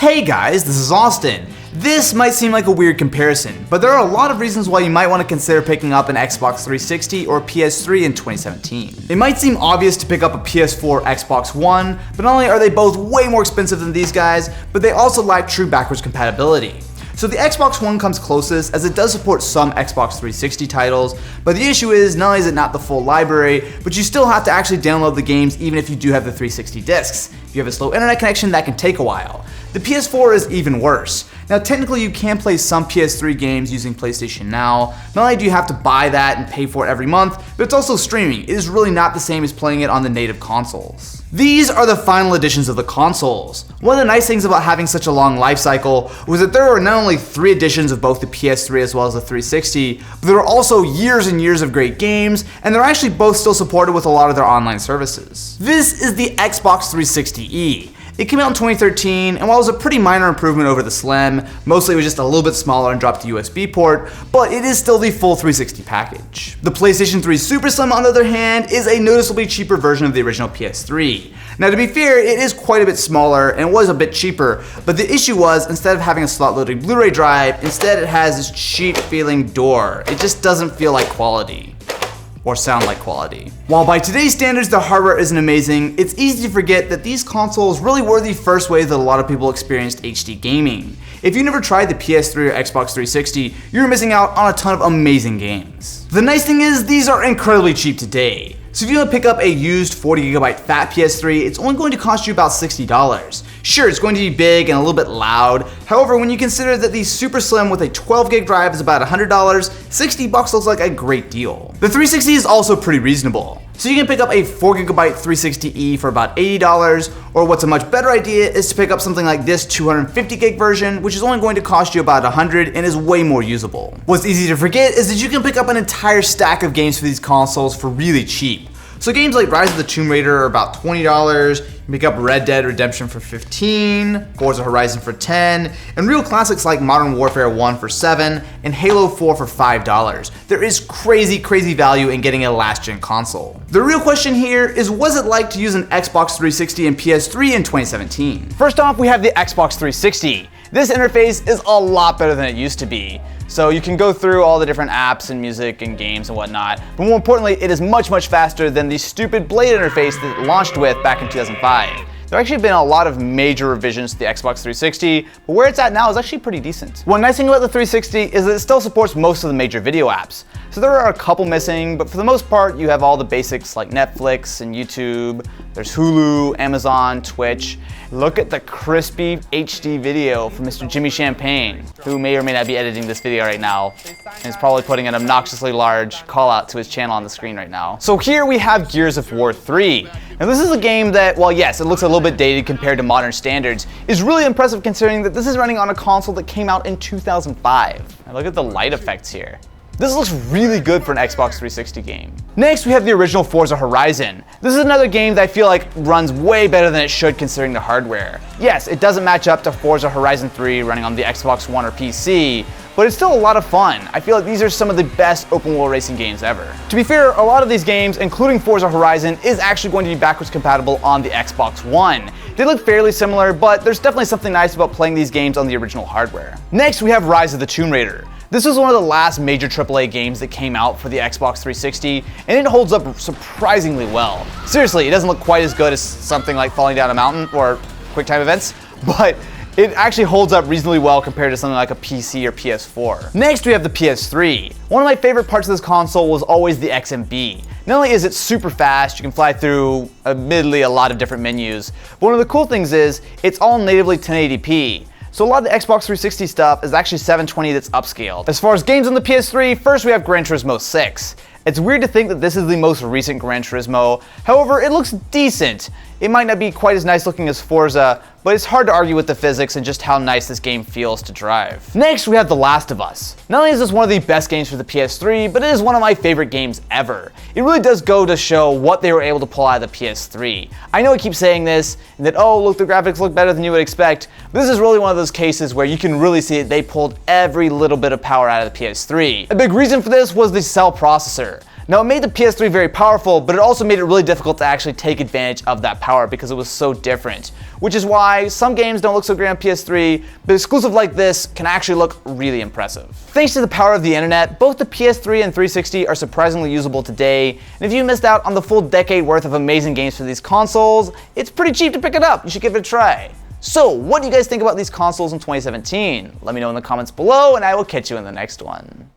Hey guys, this is Austin. This might seem like a weird comparison, but there are a lot of reasons why you might want to consider picking up an Xbox 360 or PS3 in 2017. It might seem obvious to pick up a PS4 Xbox One, but not only are they both way more expensive than these guys, but they also lack true backwards compatibility. So the Xbox One comes closest, as it does support some Xbox 360 titles, but the issue is not only is it not the full library, but you still have to actually download the games even if you do have the 360 discs. If you have a slow internet connection, that can take a while. The PS4 is even worse. Now technically you can play some PS3 games using PlayStation Now. Not only do you have to buy that and pay for it every month, but it's also streaming. It is really not the same as playing it on the native consoles. These are the final editions of the consoles. One of the nice things about having such a long life cycle was that there were not only 3 editions of both the PS3 as well as the 360, but there were also years and years of great games, and they're actually both still supported with a lot of their online services. This is the Xbox 360e. It came out in 2013, and while it was a pretty minor improvement over the Slim, mostly it was just a little bit smaller and dropped the USB port, but it is still the full 360 package. The PlayStation 3 Super Slim, on the other hand, is a noticeably cheaper version of the original PS3. Now to be fair, it is quite a bit smaller and was a bit cheaper, but the issue was, instead of having a slot-loaded Blu-ray drive, instead it has this cheap feeling door. It just doesn't feel like quality. Or sound like quality. While by today's standards the hardware isn't amazing, it's easy to forget that these consoles really were the first way that a lot of people experienced HD gaming. If you never tried the PS3 or Xbox 360, you're missing out on a ton of amazing games. The nice thing is, these are incredibly cheap today. So if you want to pick up a used 40GB fat PS3, it's only going to cost you about $60. Sure, it's going to be big and a little bit loud. However, when you consider that the Super Slim with a 12GB drive is about $100, $60 looks like a great deal. The 360 is also pretty reasonable. So you can pick up a 4GB 360e for about $80, or what's a much better idea is to pick up something like this 250GB version, which is only going to cost you about $100 and is way more usable. What's easy to forget is that you can pick up an entire stack of games for these consoles for really cheap. So games like Rise of the Tomb Raider are about $20, you can pick up Red Dead Redemption for $15, Forza Horizon for $10, and real classics like Modern Warfare 1 for $7, and Halo 4 for $5. There is crazy value in getting a last-gen console. The real question here is, what's it like to use an Xbox 360 and PS3 in 2017? First off, we have the Xbox 360. This interface is a lot better than it used to be. So you can go through all the different apps and music and games and whatnot, but more importantly, it is much faster than the stupid Blade interface that it launched with back in 2005. There have actually been a lot of major revisions to the Xbox 360, but where it's at now is actually pretty decent. One nice thing about the 360 is that it still supports most of the major video apps. So there are a couple missing, but for the most part, you have all the basics like Netflix and YouTube. There's Hulu, Amazon, Twitch. Look at the crispy HD video from Mr. Jimmy Champagne, who may or may not be editing this video right now, and is probably putting an obnoxiously large call out to his channel on the screen right now. So here we have Gears of War 3. Now this is a game that, while yes, it looks a little bit dated compared to modern standards, is really impressive considering that this is running on a console that came out in 2005. Now look at the light effects here. This looks really good for an Xbox 360 game. Next, we have the original Forza Horizon. This is another game that I feel like runs way better than it should considering the hardware. Yes, it doesn't match up to Forza Horizon 3 running on the Xbox One or PC, but it's still a lot of fun. I feel like these are some of the best open world racing games ever. To be fair, a lot of these games, including Forza Horizon, is actually going to be backwards compatible on the Xbox One. They look fairly similar, but there's definitely something nice about playing these games on the original hardware. Next, we have Rise of the Tomb Raider. This was one of the last major AAA games that came out for the Xbox 360, and it holds up surprisingly well. Seriously, it doesn't look quite as good as something like Falling Down a Mountain or QuickTime Events, but it actually holds up reasonably well compared to something like a PC or PS4. Next, we have the PS3. One of my favorite parts of this console was always the XMB. Not only is it super fast, you can fly through admittedly a lot of different menus, but one of the cool things is it's all natively 1080p. So a lot of the Xbox 360 stuff is actually 720 that's upscaled. As far as games on the PS3, first we have Gran Turismo 6. It's weird to think that this is the most recent Gran Turismo, however, it looks decent. It might not be quite as nice looking as Forza, but it's hard to argue with the physics and just how nice this game feels to drive. Next, we have The Last of Us. Not only is this one of the best games for the PS3, but it is one of my favorite games ever. It really does go to show what they were able to pull out of the PS3. I know I keep saying this, and that, oh, look, the graphics look better than you would expect, but this is really one of those cases where you can really see that they pulled every little bit of power out of the PS3. A big reason for this was the cell processor. Now, it made the PS3 very powerful, but it also made it really difficult to actually take advantage of that power because it was so different. Which is why some games don't look so great on PS3, but exclusive like this can actually look really impressive. Thanks to the power of the internet, both the PS3 and 360 are surprisingly usable today, and if you missed out on the full decade worth of amazing games for these consoles, it's pretty cheap to pick it up. You should give it a try. So, what do you guys think about these consoles in 2017? Let me know in the comments below, and I will catch you in the next one.